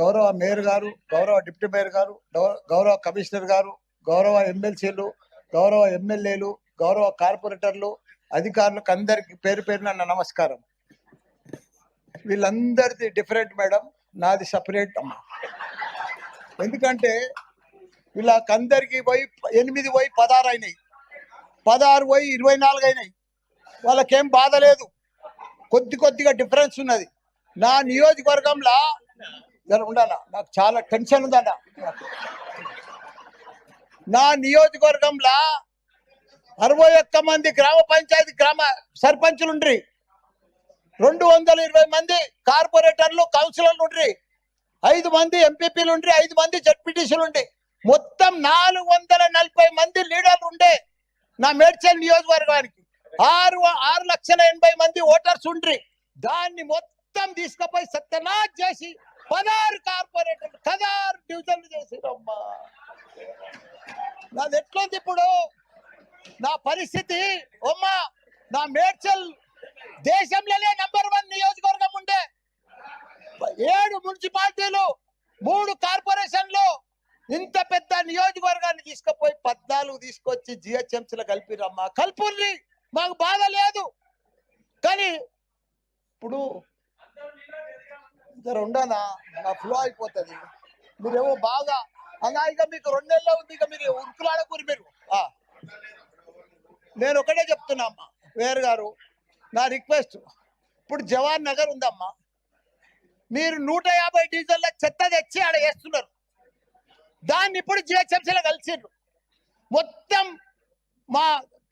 గౌరవ మేయర్ గారు, గౌరవ డిప్యూటీ మేయర్ గారు, గౌరవ కమిషనర్ గారు, గౌరవ ఎమ్మెల్సీలు, గౌరవ ఎమ్మెల్యేలు, గౌరవ కార్పొరేటర్లు, అధికారులకు అందరికి పేరు పేరున నా నమస్కారం. వీళ్ళందరిది డిఫరెంట్ మేడం, నాది సపరేట్ అమ్మా. ఎందుకంటే వీళ్ళకందరికి పోయి 8 పోయి 16 అయినాయి, 16 పోయి 24 అయినాయి. వాళ్ళకేం బాధ లేదు, కొద్దిగా డిఫరెన్స్ ఉన్నది. నా నియోజకవర్గంలో ఉండాలా, నాకు చాలా టెన్షన్ ఉందన్న. నా నియోజకవర్గంలో 61 మంది గ్రామ పంచాయతీ సర్పంచులు ఉండ్రి, 220 మంది కార్పొరేటర్లు కౌన్సిలర్లు ఉండ్రి, 5 మంది ఎంపీపీలు ఉండ్రి, 5 మంది జడ్పీటీసీలు ఉండి, మొత్తం 440 మంది లీడర్లు ఉండే నా మేడ్చల్ నియోజకవర్గానికి. 6,80,000 మంది ఓటర్స్ ఉండ్రి. దాన్ని మొత్తం తీసుకుపోయి సత్యనాథ్ చేసి 16 కార్పొరేటర్లు 16 డివిజన్లు చేసిరమ్మా. నాది ఎట్లుంది ఇప్పుడు నా పరిస్థితి అమ్మా? నా మేడ్చల్ దేశంలోనే నంబర్ 1 నియోజకవర్గం ఉండే, 7 మున్సిపాలిటీలు, 3 కార్పొరేషన్లు, ఇంత పెద్ద నియోజకవర్గాన్ని తీసుకుపోయి 14 తీసుకొచ్చి జిహెచ్ఎంసీలో కలిపిరమ్మా. కల్పుర్రి, మాకు బాధ లేదు. కానీ ఇప్పుడు ఉండనా, నా ఫ్లో అయిపోతుంది. మీరేమో బాగా అలా, ఇక మీకు 2 నెలల్లో ఉంది, ఇక మీరు ఉరుకులాడకూరి. మీరు నేను ఒకటే చెప్తున్నా అమ్మా, వేరు గారు, నా రిక్వెస్ట్, ఇప్పుడు జవాన్ నగర్ ఉందమ్మా, మీరు 150 డీజిల్ల చెత్త తెచ్చి ఆడ వేస్తున్నారు. దాన్ని ఇప్పుడు జిహెచ్ఎంసీలో కలిసిండ్రు. మొత్తం మా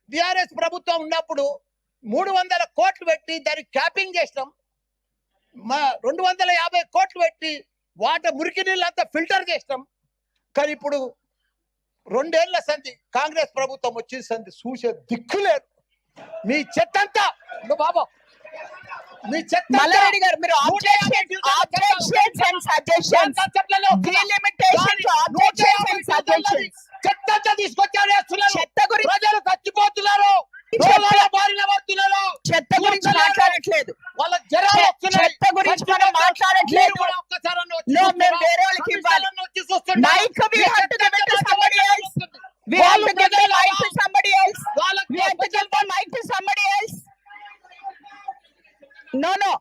టిఆర్ఎస్ ప్రభుత్వం ఉన్నప్పుడు 300 కోట్లు పెట్టి దాన్ని క్యాపింగ్ చేసినాం. మా 250 కోట్లు పెట్టి మురికి నీళ్ళంతా ఫిల్టర్ చేసినాం. కానీ ఇప్పుడు 2 ఏళ్ల సంధి కాంగ్రెస్ ప్రభుత్వం వచ్చిన సంధి చూసే దిక్కు లేదు. మీ చెత్త అంతా బాబా, మీ చెత్త మల్లారెడ్డి గారు, మీరు చెత్త తీసుకొచ్చారు. చెత్త గురించి ప్రజలు చచ్చిపోతున్నారు, చెత్త గురించి మాట్లాడట్లేదు, వాళ్ళకి జరాలు వస్తున్నాయి. చెత్త గురించి మనం మాట్లాడట్లేదు. మేము వేరే వాళ్ళకి ఇవ్వాలి mic. We have to give it to somebody else. We have to give the mic to somebody else. We have to give the mic to somebody else. No.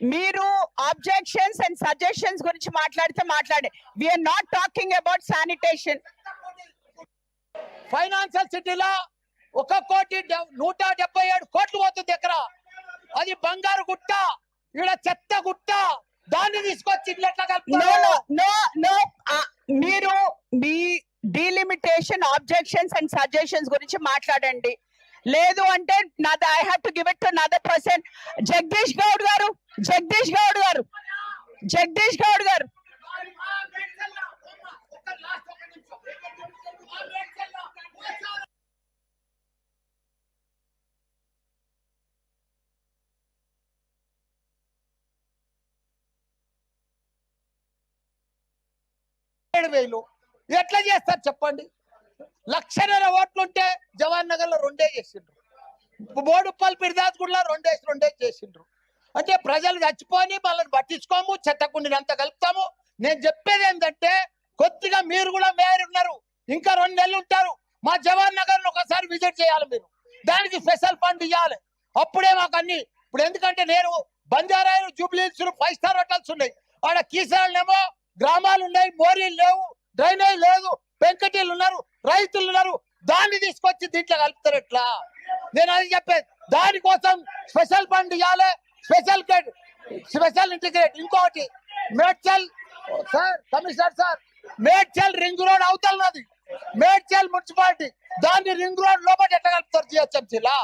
మీరు ఆబ్జెక్షన్స్ అండ్ సజెషన్స్ గురించి మాట్లాడే. We are not talking about sanitation. Financial సిటీలో 1,177 కోట్లు పోతుంది ఎకరా. అది బంగారు గుట్ట, ఈడ చెత్త గుట్ట. దాన్ని తీసుకొచ్చి మీరు మీ డీలిమిటేషన్, ఆబ్జెక్షన్స్ అండ్ సజెషన్స్ గురించి మాట్లాడండి. లేదు అంటే నాది I have to give it to another person. Jagadish Goud గారు. ఎట్లా చేస్తారు చెప్పండి? 1,00,000 ఓట్లుంటే జవాన్ నగర్ లో 2 చేసిండ్రు, బోడుప్పల్ పిర్దాస్ గుడిలో 2 చేసిండ్రు. అంటే ప్రజలు చచ్చిపోని వాళ్ళని పట్టించుకోము, చెత్తకుండినంత కలుపుతాము. నేను చెప్పేది ఏంటంటే, కొద్దిగా మీరు కూడా మేయర్ ఉన్నారు, ఇంకా 2 నెలలు ఉంటారు. మా జవాన్ నగర్ ఒకసారి విజిట్ చేయాలి మీరు. దానికి స్పెషల్ ఫండ్ ఇవ్వాలి. అప్పుడే మాకు అన్ని. ఇప్పుడు ఎందుకంటే నేను బంజారాలు, జూబ్లీహిల్స్ 5 స్టార్ హోటల్స్ ఉన్నాయి. ఆడ కీసరాళ్ళేమో గ్రామాలు ఉన్నాయి, మోరీలు లేవు, డ్రైనేజ్ లేదు, పెంకటీలు ఉన్నారు, రైతులు ఉన్నారు. దాన్ని తీసుకొచ్చి దీంట్లో కలుపుతారు ఎట్లా? నేను అది చెప్పేది. దానికోసం స్పెషల్ ఫండ్ ఇవ్వాలి, స్పెషల్ ఇంటిగ్రేట్. ఇంకోటి, Medchal sir, commissioner sir, Medchal ring road అవుతున్నది, మేడ్చల్ మున్సిపాలిటీ, దాన్ని రింగ్ రోడ్ లోపల ఎట్లా కలుపుతారు జిహెచ్ఎంసీలా?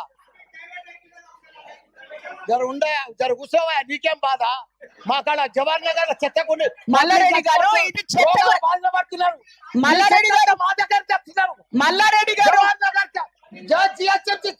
జర కూర్చోవా, నీకేం బాధ? మా కాడ జవహర్ నగర్ చెత్తకుండి మల్లారెడ్డి గారు, ఇది బాధపడుతున్నారు. మల్లారెడ్డి గారు మా దగ్గర చెప్తున్నారు. మల్లారెడ్డి గారు జిహెచ్ఎంసీ